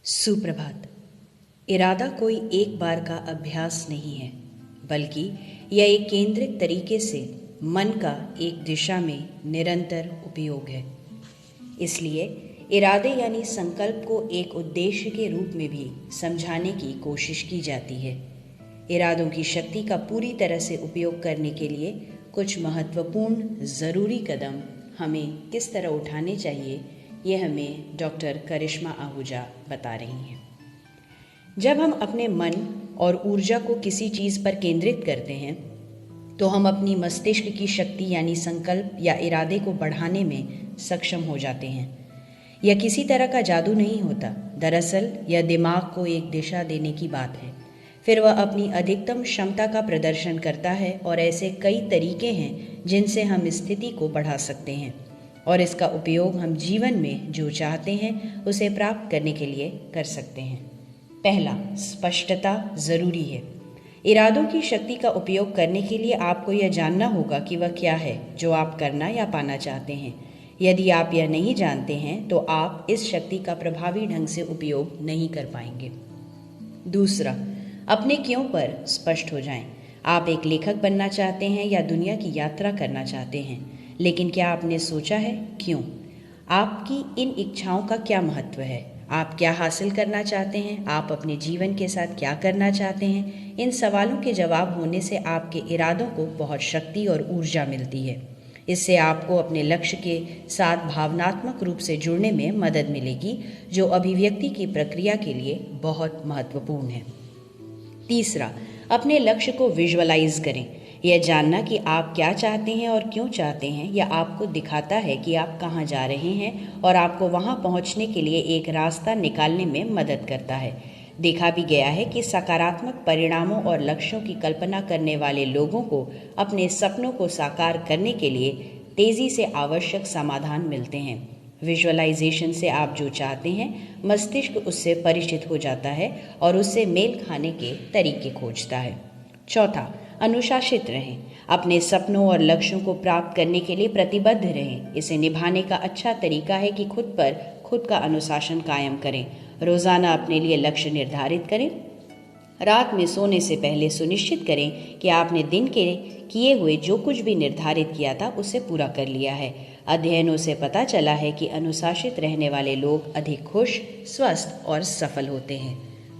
सुप्रभात। इरादा कोई एक बार का अभ्यास नहीं है, बल्कि यह एक केंद्रित तरीके से मन का एक दिशा में निरंतर उपयोग है। इसलिए इरादे यानी संकल्प को एक उद्देश्य के रूप में भी समझाने की कोशिश की जाती है। इरादों की शक्ति का पूरी तरह से उपयोग करने के लिए कुछ महत्वपूर्ण ज़रूरी कदम हमें किस तरह उठाने चाहिए, ये हमें डॉक्टर करिश्मा आहूजा बता रही हैं। जब हम अपने मन और ऊर्जा को किसी चीज़ पर केंद्रित करते हैं तो हम अपनी मस्तिष्क की शक्ति यानी संकल्प या इरादे को बढ़ाने में सक्षम हो जाते हैं। यह किसी तरह का जादू नहीं होता। दरअसल यह दिमाग को एक दिशा देने की बात है। फिर वह अपनी अधिकतम क्षमता का प्रदर्शन करता है और ऐसे कई तरीके हैं जिनसे हम स्थिति को बढ़ा सकते हैं और इसका उपयोग हम जीवन में जो चाहते हैं उसे प्राप्त करने के लिए कर सकते हैं। पहला, स्पष्टता ज़रूरी है। इरादों की शक्ति का उपयोग करने के लिए आपको यह जानना होगा कि वह क्या है जो आप करना या पाना चाहते हैं। यदि आप यह नहीं जानते हैं तो आप इस शक्ति का प्रभावी ढंग से उपयोग नहीं कर पाएंगे। दूसरा, अपने क्यों पर स्पष्ट हो जाएं। आप एक लेखक बनना चाहते हैं या दुनिया की यात्रा करना चाहते हैं, लेकिन क्या आपने सोचा है क्यों? आपकी इन इच्छाओं का क्या महत्व है? आप क्या हासिल करना चाहते हैं? आप अपने जीवन के साथ क्या करना चाहते हैं? इन सवालों के जवाब होने से आपके इरादों को बहुत शक्ति और ऊर्जा मिलती है। इससे आपको अपने लक्ष्य के साथ भावनात्मक रूप से जुड़ने में मदद मिलेगी, जो अभिव्यक्ति की प्रक्रिया के लिए बहुत महत्वपूर्ण है। तीसरा, अपने लक्ष्य को विजुअलाइज करें। यह जानना कि आप क्या चाहते हैं और क्यों चाहते हैं, यह आपको दिखाता है कि आप कहाँ जा रहे हैं और आपको वहाँ पहुँचने के लिए एक रास्ता निकालने में मदद करता है। देखा भी गया है कि सकारात्मक परिणामों और लक्ष्यों की कल्पना करने वाले लोगों को अपने सपनों को साकार करने के लिए तेज़ी से आवश्यक समाधान मिलते हैं। विजुअलाइजेशन से आप जो चाहते हैं, मस्तिष्क उससे परिचित हो जाता है और उससे मेल खाने के तरीके खोजता है। चौथा, अनुशासित रहें। अपने सपनों और लक्ष्यों को प्राप्त करने के लिए प्रतिबद्ध रहें। इसे निभाने का अच्छा तरीका है कि खुद का अनुशासन कायम करें। रोज़ाना अपने लिए लक्ष्य निर्धारित करें। रात में सोने से पहले सुनिश्चित करें कि आपने दिन के किए हुए जो कुछ भी निर्धारित किया था उसे पूरा कर लिया है। अध्ययनों से पता चला है कि अनुशासित रहने वाले लोग अधिक खुश, स्वस्थ और सफल होते हैं।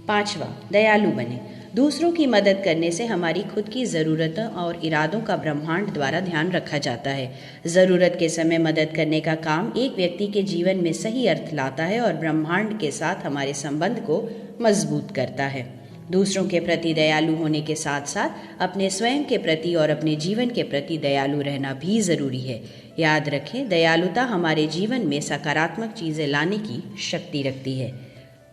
पांचवा, दयालु बने। दूसरों की मदद करने से हमारी खुद की ज़रूरतों और इरादों का ब्रह्मांड द्वारा ध्यान रखा जाता है। ज़रूरत के समय मदद करने का काम एक व्यक्ति के जीवन में सही अर्थ लाता है और ब्रह्मांड के साथ हमारे संबंध को मजबूत करता है। दूसरों के प्रति दयालु होने के साथ साथ अपने स्वयं के प्रति और अपने जीवन के प्रति दयालु रहना भी ज़रूरी है। याद रखें, दयालुता हमारे जीवन में सकारात्मक चीज़ें लाने की शक्ति रखती है।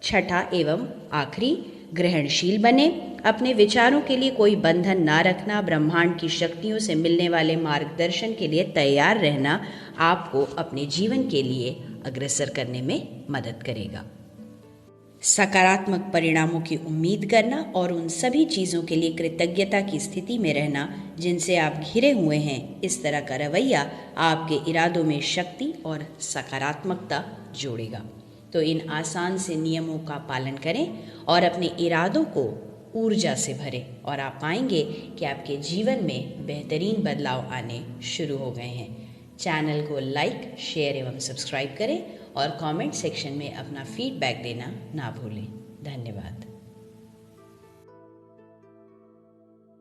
छठा एवं आखिरी, ग्रहणशील बने। अपने विचारों के लिए कोई बंधन ना रखना, ब्रह्मांड की शक्तियों से मिलने वाले मार्गदर्शन के लिए तैयार रहना आपको अपने जीवन के लिए अग्रसर करने में मदद करेगा। सकारात्मक परिणामों की उम्मीद करना और उन सभी चीज़ों के लिए कृतज्ञता की स्थिति में रहना जिनसे आप घिरे हुए हैं, इस तरह का रवैया आपके इरादों में शक्ति और सकारात्मकता जोड़ेगा। तो इन आसान से नियमों का पालन करें और अपने इरादों को ऊर्जा से भरें और आप पाएंगे कि आपके जीवन में बेहतरीन बदलाव आने शुरू हो गए हैं। चैनल को लाइक, शेयर एवं सब्सक्राइब करें और कमेंट सेक्शन में अपना फीडबैक देना ना भूलें। धन्यवाद।